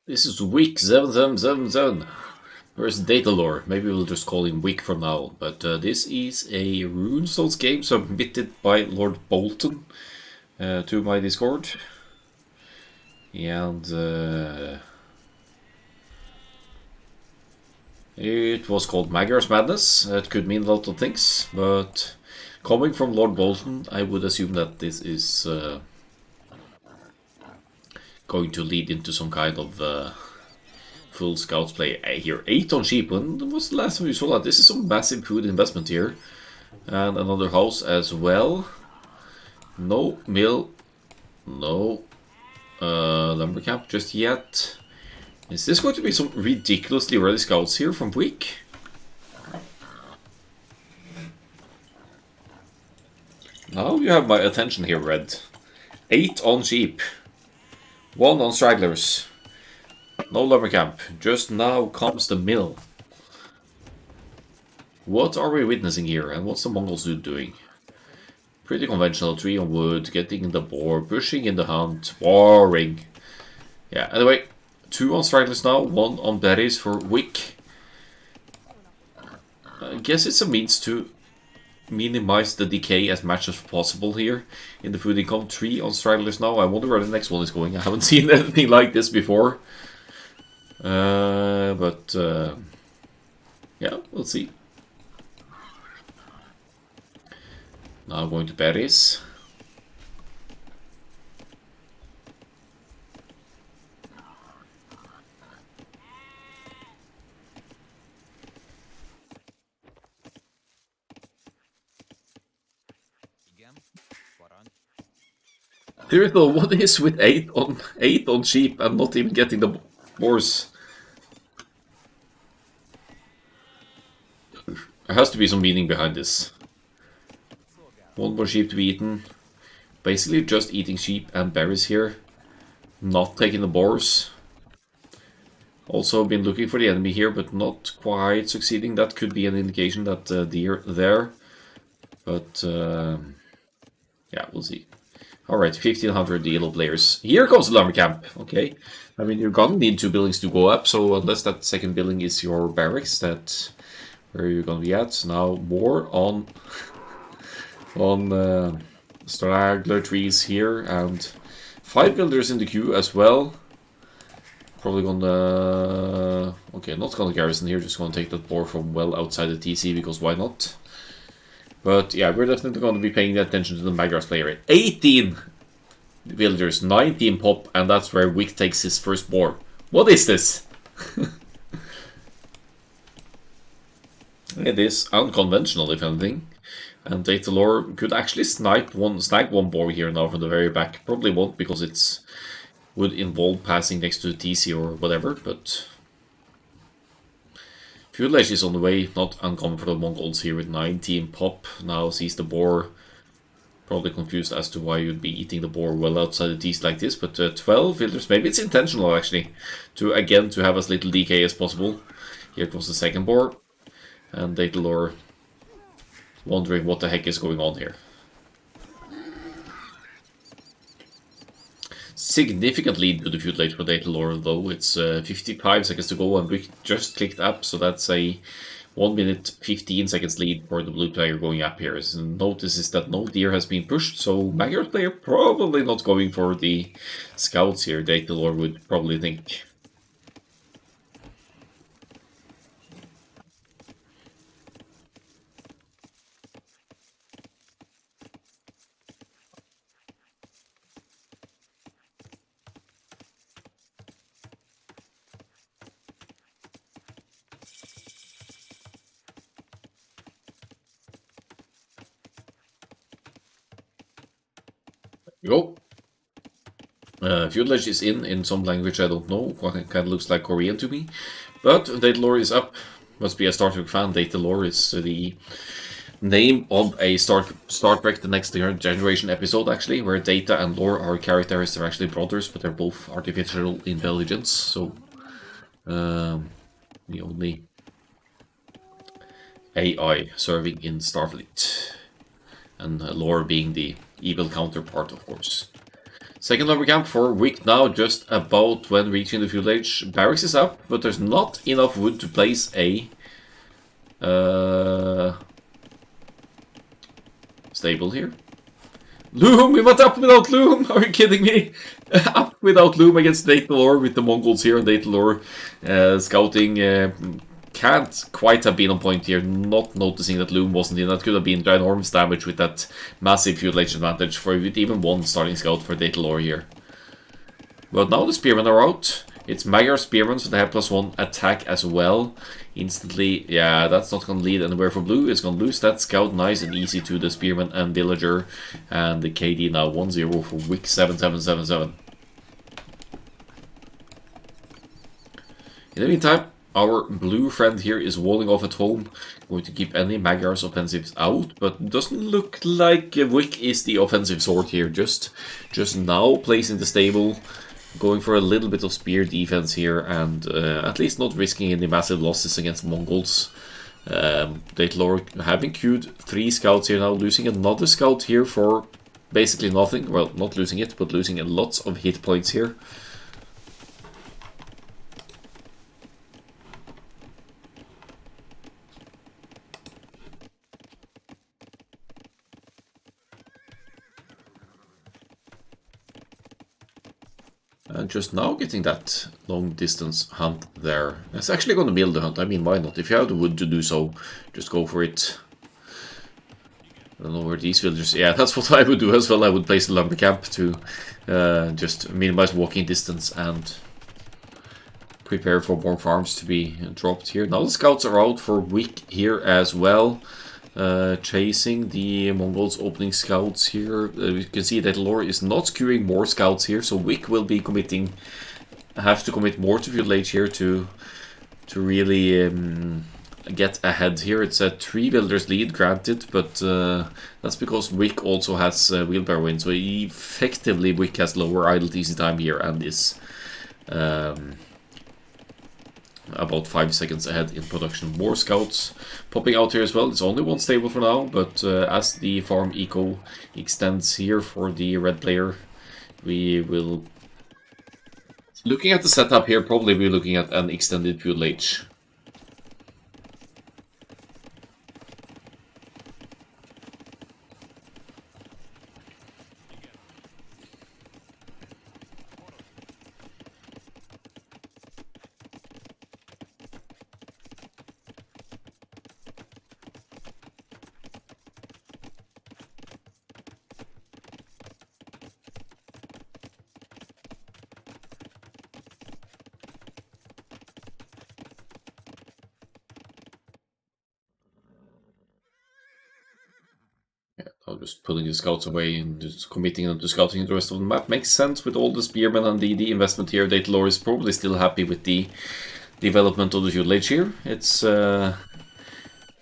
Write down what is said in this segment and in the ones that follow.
This is Week 7777. Where's Data Lore? Maybe we'll just call him Week from now. But this is a Runestones game submitted by Lord Bolton to my Discord. And it was called Magyar's Madness. It could mean a lot of things, but coming from Lord Bolton, I would assume that this is going to lead into some kind of full scouts play here. 8 on sheep. When was the last time you saw that? This is some massive food investment here. And another house as well. No mill. No lumber camp just yet. Is this going to be some ridiculously early scouts here from Week? Now you have my attention here, Red. 8 on sheep. 1 on stragglers. No lumber camp. Just now comes the mill. What are we witnessing here, and what's the Mongols dude doing? Pretty conventional. 3 on wood, getting in the boar, pushing in the hunt, boring. Yeah, anyway, 2 on stragglers now, 1 on berries for Wick. I guess it's a means to minimize the decay as much as possible here in the food income. 3 on stragglers now. I wonder where the next one is going. I haven't seen anything like this before. But yeah, we'll see. Now going to berries. Seriously, what is with 8 on sheep and not even getting the boars? There has to be some meaning behind this. 1 more sheep to be eaten. Basically just eating sheep and berries here. Not taking the boars. Also been looking for the enemy here, but not quite succeeding. That could be an indication that deer there. But yeah, we'll see. Alright, 1500 yellow players. Here comes the lumber camp. Okay. I mean, you're gonna need 2 buildings to go up, so unless that second building is your barracks, that's where you're gonna be at. Now, more on straggler trees here, and 5 builders in the queue as well. Probably gonna... okay, not gonna garrison here, just gonna take that boar from well outside the TC, because why not? But yeah, we're definitely going to be paying attention to the Magyar's player. 18 villagers, 19 pop, and that's where Wick takes his first boar. What is this? It is unconventional, if anything. And Data Lore could actually snag one boar here now from the very back. Probably won't, because it's would involve passing next to the TC or whatever, but... Fuelage is on the way, not uncommon for the Mongols here with 19 pop. Now sees the boar. Probably confused as to why you'd be eating the boar well outside the teeth like this, but 12 filters. Maybe it's intentional actually, to have as little decay as possible. Here comes the second boar, and Data Lore wondering what the heck is going on here. Significant lead to the Fuelage for Data Lore, though. It's 55 seconds to go, and we just clicked up, so that's a 1 minute 15 seconds lead for the blue player going up here. And notice is that no deer has been pushed, so Magyar's player probably not going for the scouts here. Data Lore would probably think. Go. Fuelage is in some language I don't know. Kind of looks like Korean to me. But Data Lore is up. Must be a Star Trek fan. Data Lore is the name of a Star Trek The Next Generation episode, actually, where Data and Lore are characters. They're actually brothers, but they're both artificial intelligence. So, the only AI serving in Starfleet. And Lore being the evil counterpart, of course. Second lumber camp for Wick now, just about when reaching the fuel age. Barracks is up, but there's not enough wood to place a stable here. Loom! We went up without Loom! Are you kidding me? Up without Loom against Datalore with the Mongols here, and Datalore scouting can't quite have been on point here, not noticing that Loom wasn't in. That could have been ginormous damage with that massive fuel age advantage for even one starting scout for Datalore here. But now the Spearmen are out. It's Magyar Spearmen, so they have +1 attack as well. Instantly, yeah, that's not going to lead anywhere for Blue. It's going to lose that scout nice and easy to the Spearman and Villager. And the KD now 1-0 for Wick 7777. In the meantime, our blue friend here is walling off at home. Going to keep any Magyar's offensives out, but doesn't look like Wick is the offensive sort here. Just now placing the stable. Going for a little bit of spear defense here, and at least not risking any massive losses against Mongols. Datalore having queued 3 scouts here now, losing another scout here for basically nothing. Well, not losing it, but losing lots of hit points here. And just now getting that long distance hunt there. It's actually going to build the hunt. I mean, why not? If you have the wood to do so, just go for it. I don't know where these villagers... Yeah, that's what I would do as well. I would place a lumber camp to just minimize walking distance and prepare for more farms to be dropped here. Now the scouts are out for Wick here as well. Chasing the Mongols opening scouts here. You can see that Lore is not skewing more scouts here, so Wick will be have to commit more to fuel age here to really get ahead here. It's a 3 villagers lead, granted, but that's because Wick also has wheelbarrow in, so effectively Wick has lower idle TC time here and is about 5 seconds ahead in production. More scouts popping out here as well. It's only 1 stable for now, but as the farm eco extends here for the red player, we will... Looking at the setup here, probably we're looking at an extended fuel age. Just pulling the scouts away and just committing them to scouting the rest of the map. Makes sense with all the spearmen and the investment here. Datalore is probably still happy with the development of the fuel age here. It's no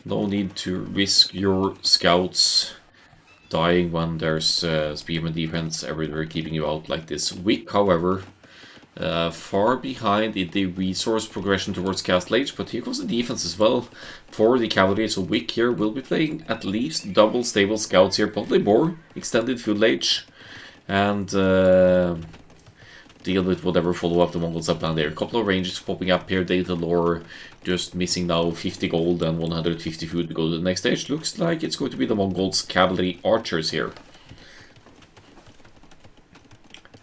need to risk your scouts dying when there's spearman defense everywhere keeping you out like this. Wick, however, far behind in the resource progression towards Castle Age, but here goes the defense as well for the cavalry. So Wick here will be playing at least double stable scouts here, probably more extended fuel age, and deal with whatever follow-up the Mongols have planned there. A couple of ranges popping up here. Datalore just missing now 50 gold and 150 food to go to the next stage. Looks like it's going to be the Mongols cavalry archers here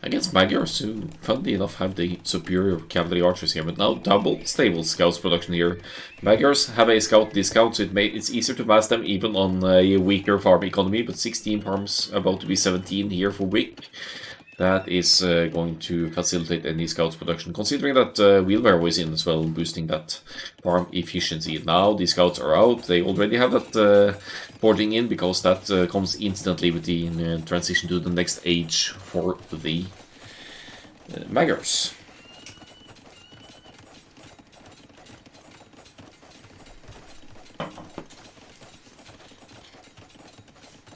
against Magyars, who, funnily enough, have the superior cavalry archers here, but now double stable scouts production here. Magyars have a scout discount, so it's easier to mass them even on a weaker farm economy, but 16 farms, about to be 17 here for Wick. That is going to facilitate any scouts production, considering that wheelbarrow is in as well, boosting that farm efficiency. Now the scouts are out, they already have that boarding in, because that comes instantly with the transition to the next age for the Magyars.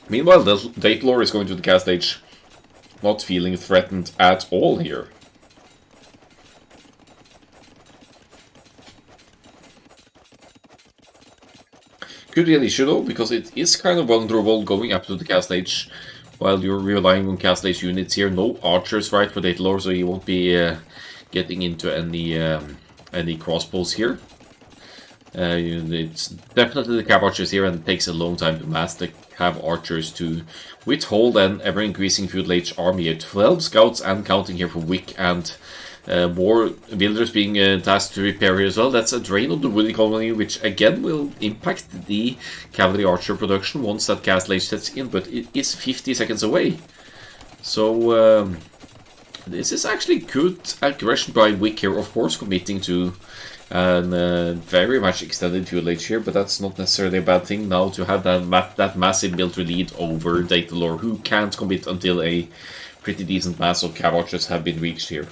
Meanwhile, the Datalore is going to the cast age, not feeling threatened at all here. Could be an issue though, because it is kind of vulnerable going up to the cast age. while you're relying on Castle Age units here. No archers, right, for Datalore, so you won't be getting into any crossbows here. It's definitely the cav archers here, and it takes a long time to mass the cav archers to withhold an ever-increasing feudal age army here. 12 scouts and counting here for Wick, and more villagers being tasked to repair here as well. That's a drain on the wood economy, which again will impact the cavalry archer production once that castle age sets in, but it is 50 seconds away. So this is actually good aggression by Wick here, of course, committing to and very much extended feudal age here, but that's not necessarily a bad thing now to have that massive military lead over Datalore, who can't commit until a pretty decent mass of cav archers have been reached here.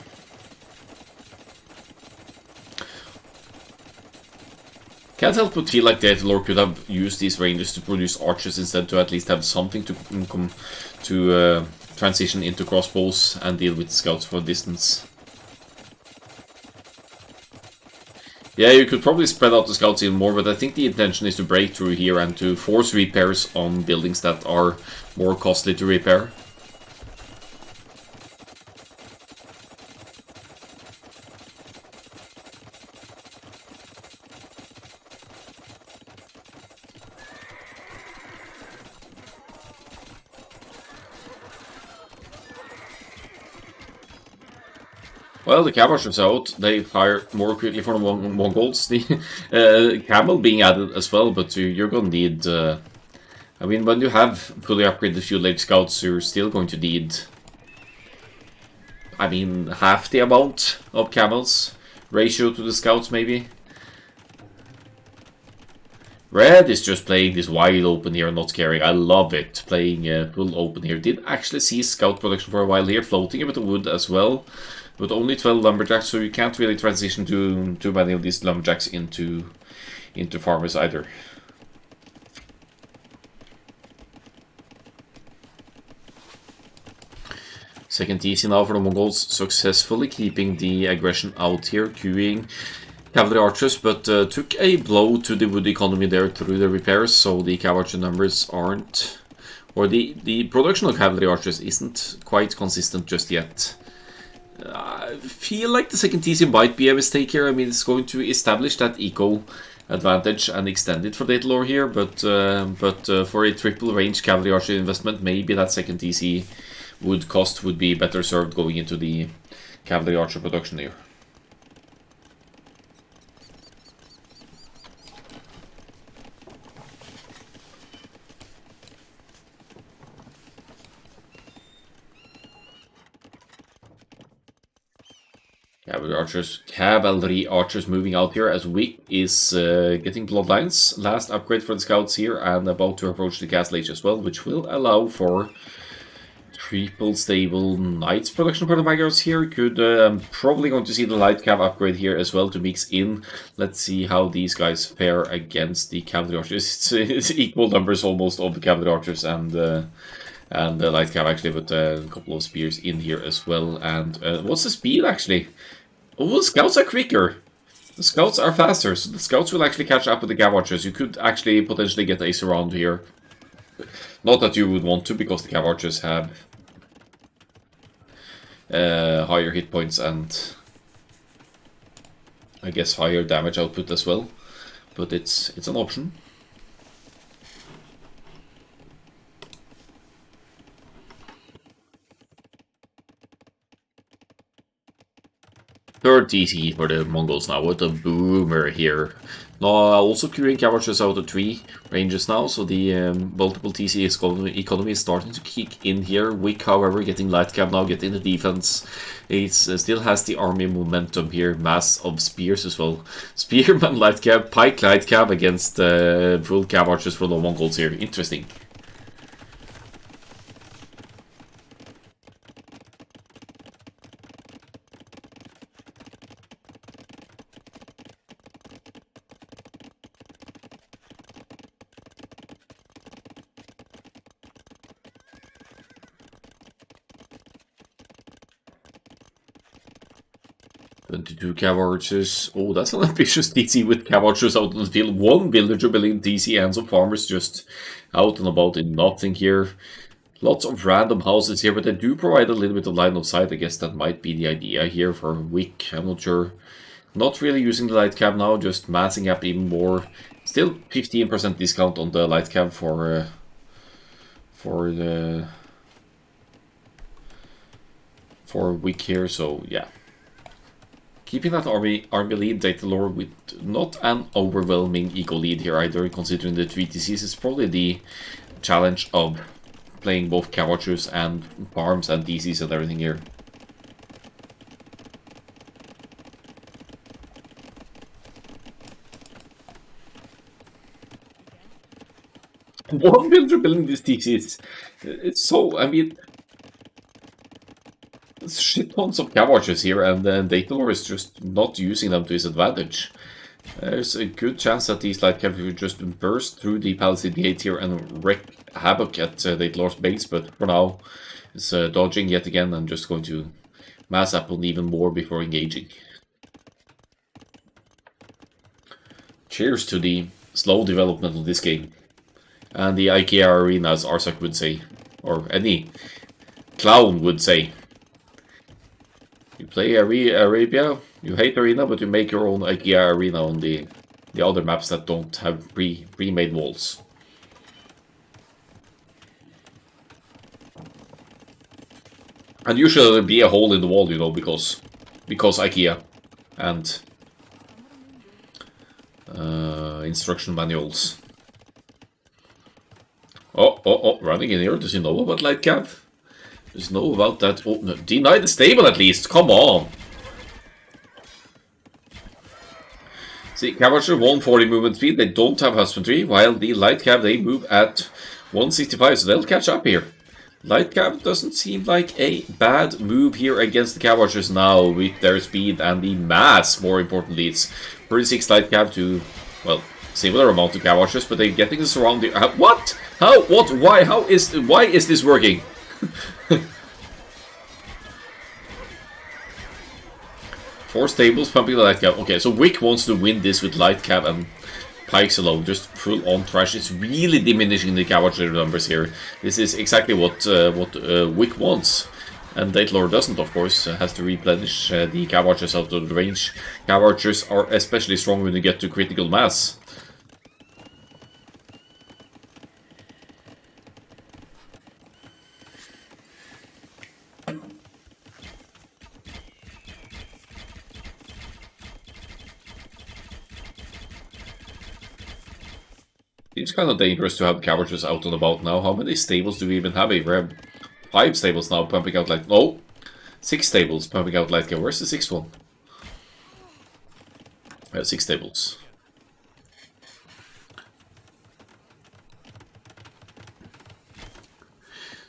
Can't help but feel like Datalore could have used these rangers to produce archers instead, to at least have something to transition into crossbows and deal with scouts for distance. Yeah, you could probably spread out the scouts even more, but I think the intention is to break through here and to force repairs on buildings that are more costly to repair. Well, the cav archers out, they fire more quickly for the Mongols. The camel being added as well, but you're gonna need... I mean, when you have fully upgraded feudal age scouts, you're still going to need... I mean, half the amount of camels. Ratio to the scouts, maybe. Red is just playing this wide open here, not caring. I love it, playing full open here. Did actually see scout production for a while here, floating a bit of wood as well. But only 12 lumberjacks, so you can't really transition too many of these lumberjacks into farmers either. Second TC now for the Mongols, successfully keeping the aggression out here, queuing cavalry archers, but took a blow to the wood economy there through the repairs, so the cav archer numbers aren't... or the production of cavalry archers isn't quite consistent just yet. I feel like the second TC might be a mistake here. I mean, it's going to establish that eco advantage and extend it for Datalore here, but for a triple range cavalry archer investment, maybe that second TC would be better served going into the cavalry archer production here. Cavalry archers moving out here as Wick is getting bloodlines. Last upgrade for the scouts here and about to approach the castle age as well, which will allow for triple stable knights production for the Magyars here. Could probably going to see the light cav upgrade here as well to mix in. Let's see how these guys fare against the cavalry archers. It's equal numbers almost of the cavalry archers and the light cav actually, but a couple of spears in here as well. And what's the speed actually? Oh, the scouts are quicker. The scouts are faster, so the scouts will actually catch up with the cav archers. You could actually potentially get a surround here. Not that you would want to, because the cav archers have higher hit points and I guess higher damage output as well. But it's an option. Third TC for the Mongols now, with a boomer here. Now also queuing cav archers out of 3 ranges now, so the multiple TC economy is starting to kick in here. Wick, however, getting light cav now, getting the defense. It still has the army momentum here, mass of spears as well. Spearman light cav, pike light cav against full cav archers for the Mongols here. Interesting. Two cav archers. Oh, that's an ambitious TC with cav archers out on the field. One villager building TC and some farmers just out and about in nothing here. Lots of random houses here, but they do provide a little bit of line of sight. I guess that might be the idea here for Wick. I'm not sure. Not really using the light cab now, just massing up even more. Still 15% discount on the light cab for the for Wick here. So yeah, keeping that army lead, Data Lore, with not an overwhelming eco lead here either, considering the 3 TCs is probably the challenge of playing both Cavachers and Farms and DCs and everything here. One builder building these DCs. It's so, I mean, shit tons of Cavachers here, and then Datalore is just not using them to his advantage. There's a good chance that these light cav will just burst through the Palisade Gate here and wreak havoc at Datalore's base, but for now it's dodging yet again and just going to mass up on even more before engaging. Cheers to the slow development of this game. And the IKEA arena, as Arsak would say, or any clown would say. You play Arabia, you hate arena, but you make your own IKEA arena on the other maps that don't have pre-made walls. And usually there'll be a hole in the wall, you know, because IKEA and instruction manuals. Oh, running in here. Does he know about light cav? Does he know about that? Oh, no. Deny the stable at least. Come on. See, Cavacher 140 movement speed. They don't have husbandry, while the light cav, they move at 165, so they'll catch up here. Light cav doesn't seem like a bad move here against the Cavachers now with their speed and the mass, more importantly. It's 36 light cav to, well, similar amount to Cavachers, but they're getting this around the... what? How? What? Why? Why is this working? 4 stables pumping the light cav. Okay, so Wick wants to win this with light cav and pikes alone, just full on trash. It's really diminishing the Cavacher numbers here. This is exactly what Wick wants. And Datalore doesn't, of course, has to replenish the Cavachers out of the range. Cavachers are especially strong when you get to critical mass. It's kind of dangerous to have Cavachers out and about now. How many stables do we even have? We have 5 stables now pumping out like... No! 6 stables pumping out light cav. Where's the 6th one? 6 stables.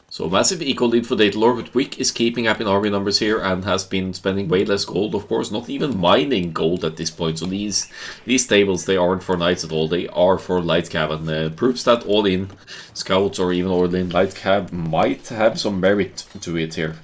So massive eco lead for Datalore, but Wick is keeping up in army numbers here and has been spending way less gold, of course, not even mining gold at this point. So these stables, they aren't for knights at all, they are for light cav, and proves that all-in scouts or even all-in light cav might have some merit to it here.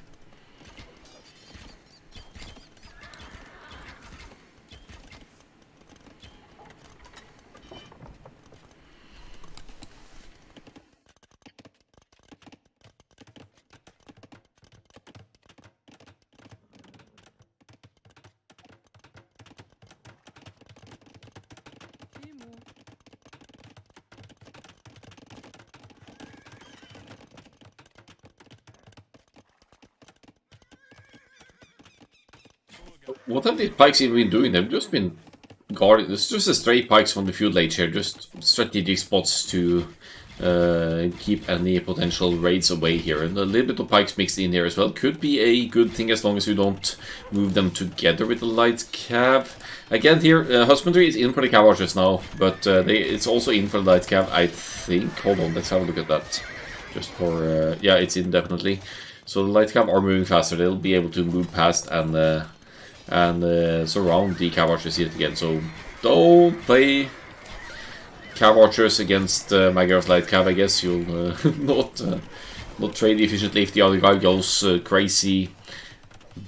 What have these pikes even been doing? They've just been guarding. It's just a stray pikes from the Feudal Age here, just strategic spots to keep any potential raids away here. And a little bit of pikes mixed in here as well. Could be a good thing as long as you don't move them together with the light cav. Again here, husbandry is in for the Cavachers now, but it's also in for the light cav, I think. Hold on, let's have a look at that. Just for, yeah, it's in definitely. So the light cav are moving faster. They'll be able to move past and surround the Cavachers yet again. So don't play Cavachers against Magyar's light cav. I guess you'll not trade efficiently if the other guy goes crazy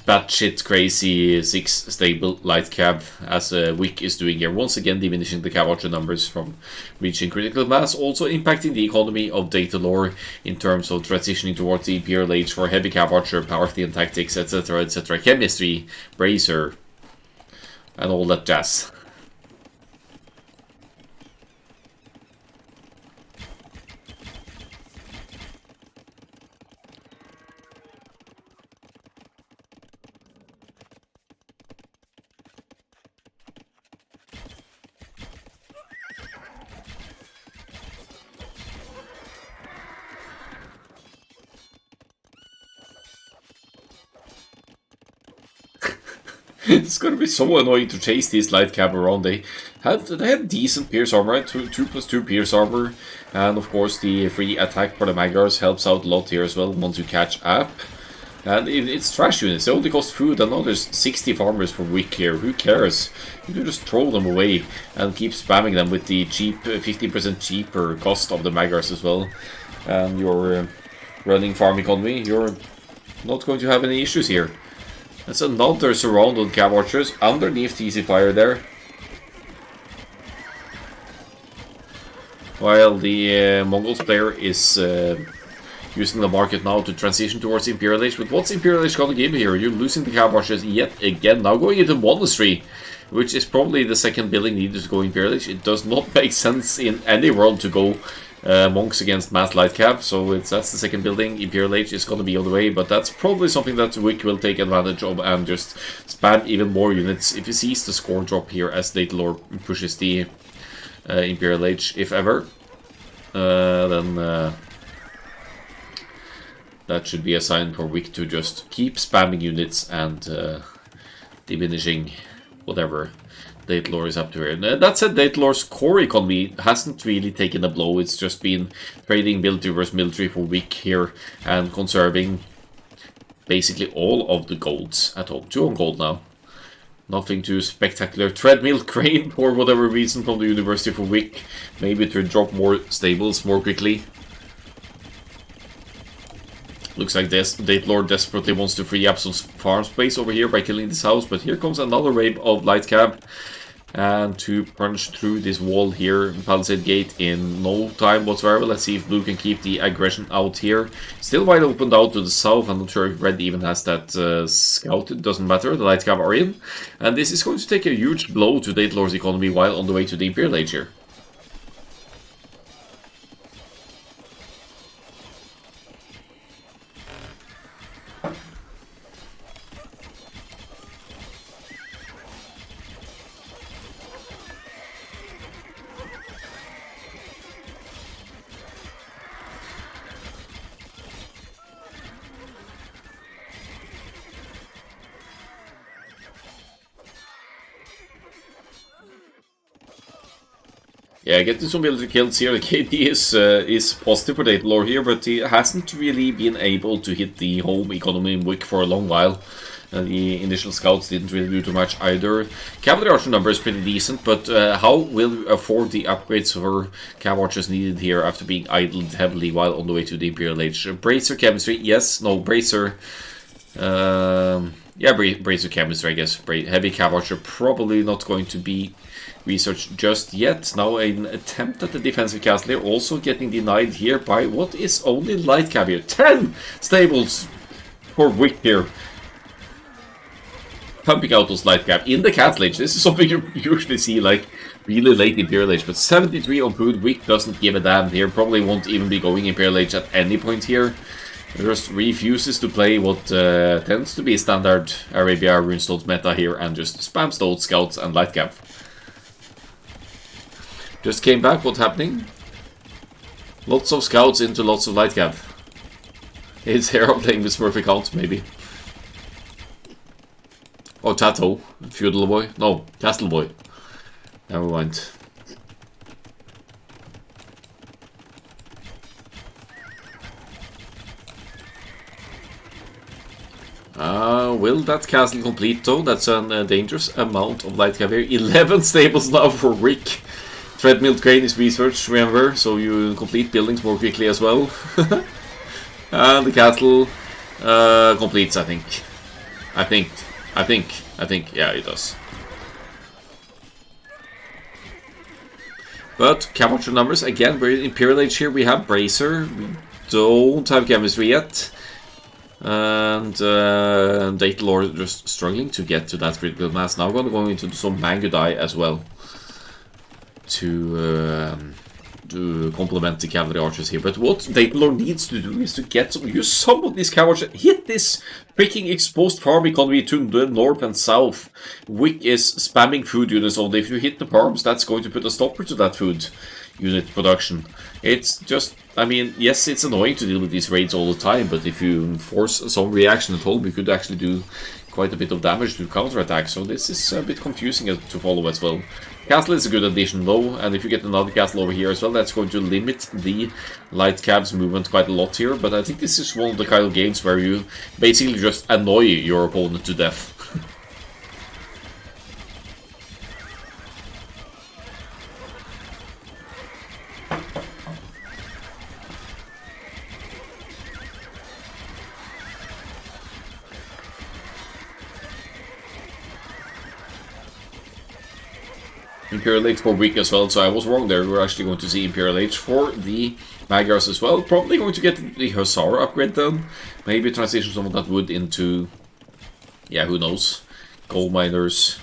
batshit crazy 6 stable light cab as Wick is doing here, once again diminishing the cab archer numbers from reaching critical mass, also impacting the economy of data lore in terms of transitioning towards the Imperial Age for heavy cab archer, powerfully and tactics, etc, etc, chemistry, bracer, and all that jazz. It's gonna be so annoying to chase these light cab around. They have decent pierce armor, right? 2+2 pierce armor, and of course the free attack for the Magyars helps out a lot here as well once you catch up. And it's trash units, they only cost food, and now there's 60 farmers for Wick here. Who cares? You can just throw them away and keep spamming them with the cheap, 50% cheaper cost of the Magyars as well. And your running farm economy, you're not going to have any issues here. That's another surround on cab archers underneath TC fire there. While the Mongols player is using the market now to transition towards Imperial Age. But what's Imperial Age gonna give here? You're losing the cab archers yet again. Now going into Monastery, which is probably the second building needed to go Imperial Age. It does not make sense in any world to go monks against mass light cab, so that's the second building. Imperial Age is going to be on the way, but that's probably something that Wick will take advantage of and just spam even more units if he sees the score drop here as Data Lore pushes the Imperial Age, if ever. Then that should be a sign for Wick to just keep spamming units and diminishing whatever Data Lore is up to here. That said, Data Lore's core economy hasn't really taken a blow. It's just been trading military versus military for Wick here and conserving basically all of the golds at home. 2 on gold now. Nothing too spectacular. Treadmill crane for whatever reason from the university for Wick. Maybe to drop more stables more quickly. Looks like Data Lore desperately wants to free up some farm space over here by killing this house, but here comes another wave of light cab. And to punch through this wall here, Palisade Gate, in no time whatsoever. Let's see if Blue can keep the aggression out here. Still wide open out to the south. I'm not sure if Red even has that scout. It doesn't matter. The light cab are in. And this is going to take a huge blow to Data Lore's economy while on the way to the Imperial Age here. Yeah, getting some military kills here. The KD is positive for Data Lore here, but he hasn't really been able to hit the home economy in Wick for a long while. The initial scouts didn't really do too much either. Cavalry archer number is pretty decent, but how will you afford the upgrades for cav archers needed here after being idled heavily while on the way to the Imperial Age? Bracer chemistry, yes, no, bracer. Yeah, bracer chemistry, I guess. Heavy cav archer probably not going to be researched just yet. Now an attempt at the defensive castle here, also getting denied here by what is only light cab here. 10 stables for Wick here. Pumping out those light cab in the castle age. This is something you usually see like really late Imperial Age, but 73 on food. Wick doesn't give a damn here. Probably won't even be going Imperial Age at any point here. Just refuses to play what tends to be standard Arabia Runestone's meta here and just spams those scouts and light cab. Just came back, what's happening? Lots of scouts into lots of light cab. It's Hera playing with Smurf accounts, maybe. Oh, Tato. Feudal boy. No, Castle boy. Never mind. Will that castle complete though? That's a dangerous amount of light cab here. 11 stables now for Wick. Treadmill crane is researched, remember, so you complete buildings more quickly as well. And the castle completes, I think. I think, yeah, it does. But Cavalry numbers, again, we're in Imperial Age here. We have Bracer. We don't have Chemistry yet. And Data Lord just struggling to get to that critical mass. Now we're going to go into some Mangudai as well. To complement the cavalry archers here. But what Data Lord needs to do is to use some of these cavalry, hit this freaking exposed farm economy to the north and south. Wick is spamming food units only. If you hit the farms, that's going to put a stopper to that food unit production. It's just, I mean, yes, it's annoying to deal with these raids all the time, but if you force some reaction at home, you could actually do quite a bit of damage to counterattack. So this is a bit confusing to follow as well. Castle is a good addition though, and if you get another castle over here as well, that's going to limit the light cab's movement quite a lot here. But I think this is one of the kind of games where you basically just annoy your opponent to death. Imperial Age for weak as well, so I was wrong there. We're actually going to see Imperial Age for the Magyars as well. Probably going to get the Hussar upgrade then. Maybe transition some of that wood into, yeah, who knows. Gold miners,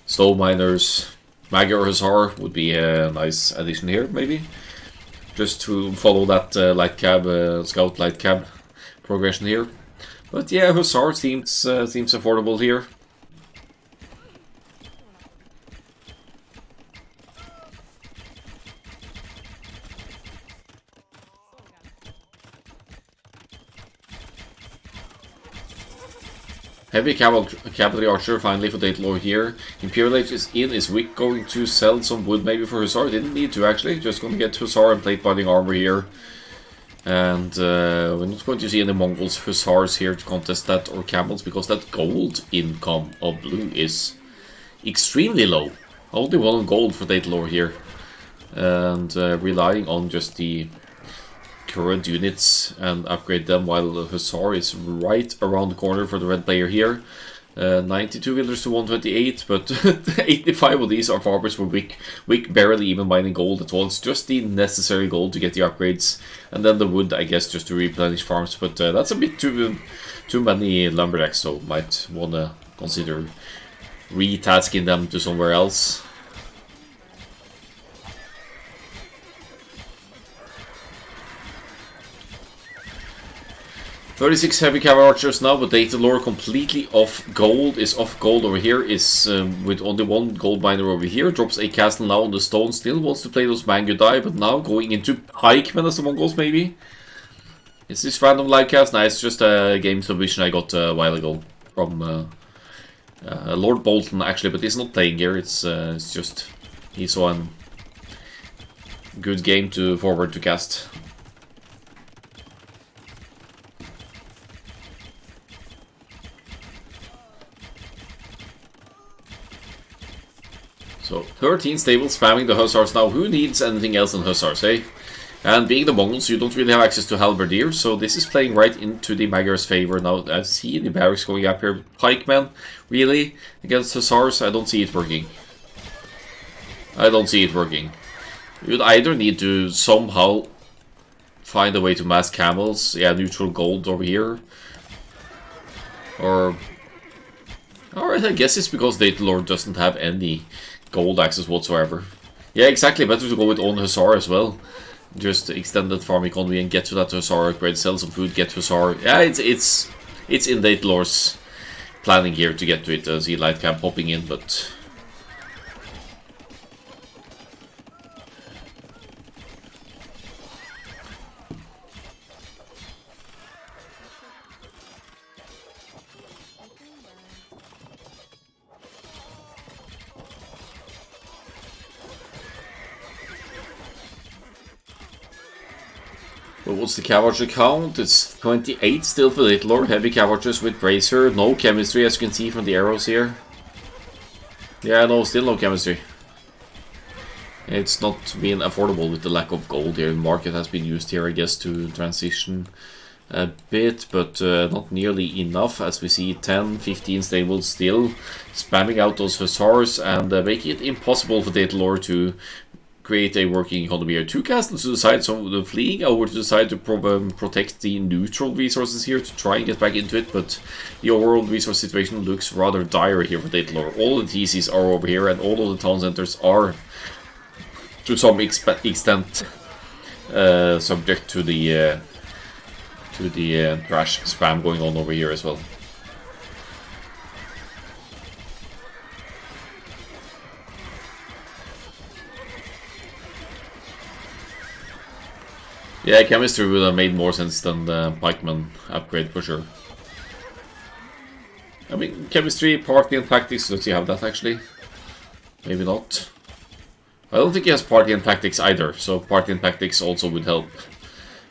stone miners, Magyar Hussar would be a nice addition here, maybe. Just to follow that light cab, scout light cab progression here. But yeah, Hussar seems affordable here. Heavy cavalry archer finally for Data Lord here. Imperial Age is in. Is Wick going to sell some wood maybe for Hussar? Didn't need to actually. Just going to get Hussar and plate binding armor here. And we're not going to see any Mongols, Hussars here to contest that, or camels, because that gold income of blue is extremely low. Only 1 gold for Data Lord here. And relying on just the current units and upgrade them, while Hussar is right around the corner for the red player here. 92 villagers to 128, but 85 of these are farmers for Wick. Wick barely even mining gold at all. It's just the necessary gold to get the upgrades, and then the wood, I guess, just to replenish farms. But that's a bit too many lumberjacks, so might wanna consider retasking them to somewhere else. 36 heavy cavalry archers now, but Data Lord completely off gold. Is off gold over here. Is with only 1 gold miner over here. Drops a castle now on the stone. Still wants to play those Mangudai, but now going into pikemen as the Mongols maybe. Is this random live cast? Nah, it's just a game submission I got a while ago from Lord Bolton actually, but he's not playing here. It's just he saw a good game to forward to cast. So, 13 stables spamming the Hussars now. Who needs anything else than Hussars, eh? And being the Mongols, you don't really have access to Halberdiers, so this is playing right into the Magyars' favor. Now, I see the barracks going up here. Pikemen, really? Against Hussars? I don't see it working. I don't see it working. You'd either need to somehow find a way to mass camels. Yeah, neutral gold over here. Or I guess it's because Data Lord doesn't have any gold access whatsoever. Yeah, exactly. Better to go with own Hussar as well. Just extend that farm economy and get to that Hussar upgrade, sell some food, get Hussar. Yeah, it's in Data Lord's planning here to get to it. See light cab popping in, but what's the cavalry count? It's 28 still for Data Lord. Heavy cavalries with Bracer. No chemistry, as you can see from the arrows here. Yeah, no, still no chemistry. It's not being affordable with the lack of gold here. The market has been used here, I guess, to transition a bit, but not nearly enough, as we see 10, 15 stables still spamming out those hussars and making it impossible for Datalore to create a working economy here. Two castles to the side, so fleeing over to the side to protect the neutral resources here to try and get back into it, but the overall resource situation looks rather dire here for Datalore. All the TCs are over here, and all of the town centers are, to some extent, subject to the trash spam going on over here as well. Yeah, chemistry would have made more sense than the pikeman upgrade for sure. I mean, chemistry, party, and tactics, does he have that actually? Maybe not. I don't think he has party and tactics either, so party and tactics also would help.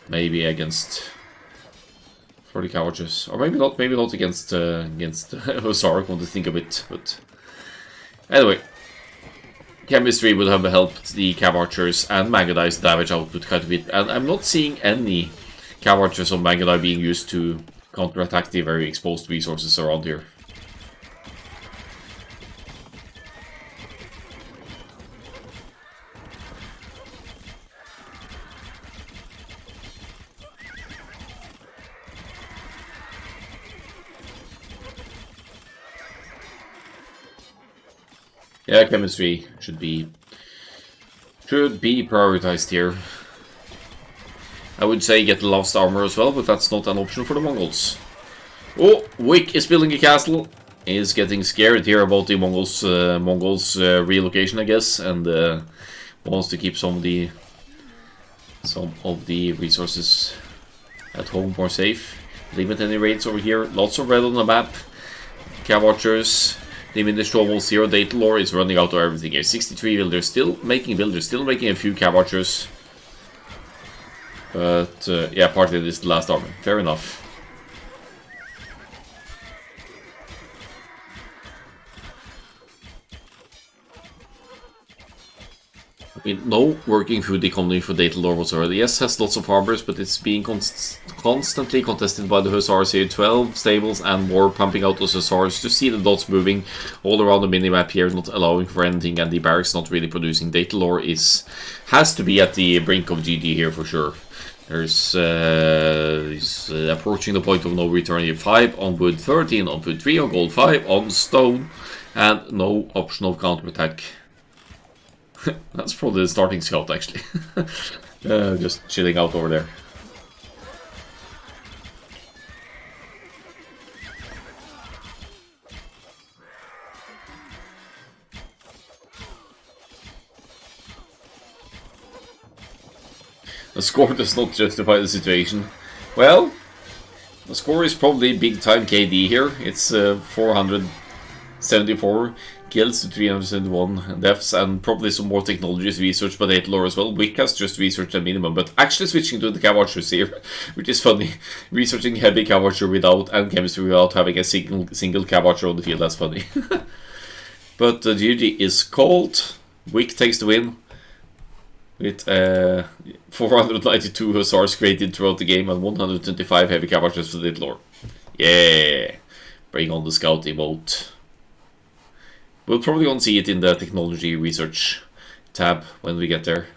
Maybe against 40 Cowards. Or maybe not against Hussar, come to think of it, but... Anyway. Chemistry would have helped the Cav Archers and Mangudai's damage output quite a bit, and I'm not seeing any Cav Archers or Mangudai being used to counterattack the very exposed resources around here. Yeah, chemistry should be prioritized here. I would say get the lost armor as well, but that's not an option for the Mongols. Oh, Wick is building a castle. Is getting scared here about the Mongols relocation, I guess, and wants to keep some of the resources at home more safe. Limit any raids over here. Lots of red on the map. Cav Archers. Diminished almost 0. Datalore is running out of everything here. 63 villagers, still making a few Cav Archers. But yeah, partly this is the last army. Fair enough. I mean, no working food economy for Datalore whatsoever. Yes, has lots of harbors, but it's being constantly contested by the Hussars here. 12 stables and more pumping out those Hussars. To see the dots moving all around the minimap here, not allowing for anything, and the barracks not really producing. Datalore has to be at the brink of GG here for sure. He's approaching the point of no return here. 5 on wood, 13 on wood, 3 on gold, 5 on stone, and no option of counterattack. That's probably the starting scout, actually. Just chilling out over there. The score does not justify the situation. Well, the score is probably big time KD here. It's 474 kills to 371 deaths, and probably some more technologies researched by Datalore as well. Wick has just researched a minimum, but actually switching to the Cav Archers here, which is funny. Researching heavy Cav Archer without, and chemistry without having a single Cav Archer on the field, that's funny. But GG is called. Wick takes the win with 492 Hussars created throughout the game and 125 heavy Cav Archers for Datalore. Yeah! Bring on the scout emote. We'll probably won't see it in the technology research tab when we get there.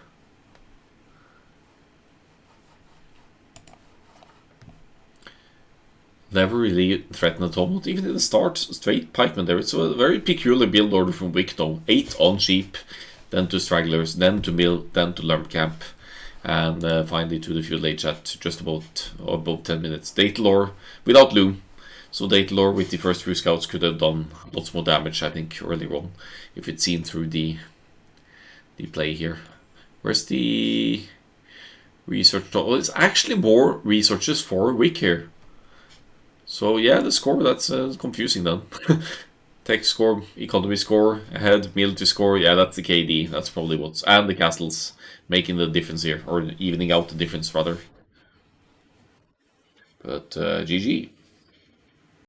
Never really threatened at all, not even in the start. Straight pikeman there. It's a very peculiar build order from Wick though. 8 on sheep, then to stragglers, then to mill, then to lump camp, and finally to the feudal age at just about 10 minutes. Datalore without loom. So Datalore with the first few scouts could have done lots more damage, I think, earlier on, if it's seen through the play here. Where's the research? Well, it's actually more researches for Wick here. So yeah, the score, that's confusing then. Tech score, economy score, ahead, military score, yeah, that's the KD. That's probably what's... And the castles making the difference here, or evening out the difference rather. But GG.